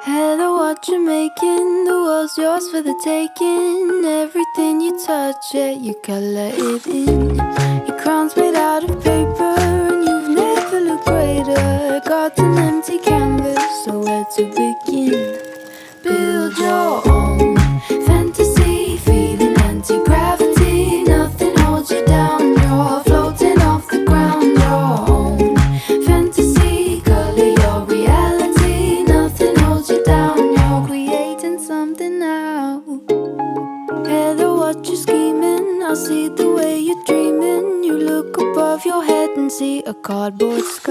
Heather, what you making? The world's yours for the taking. Everything you touch, yeah, you color it in. Your crown's made out of paper, and you've never looked greater. Got an empty canvas, so where to begin? Build your own fantasy, feeling anti-gravity. Nothing holds you down, you're floating off the ground. Your own fantasy, color your reality. Nothing holds you down, you're creating something now. Heather, what you scheming? I see the way you're dreaming. You look above your head and see a cardboard sky.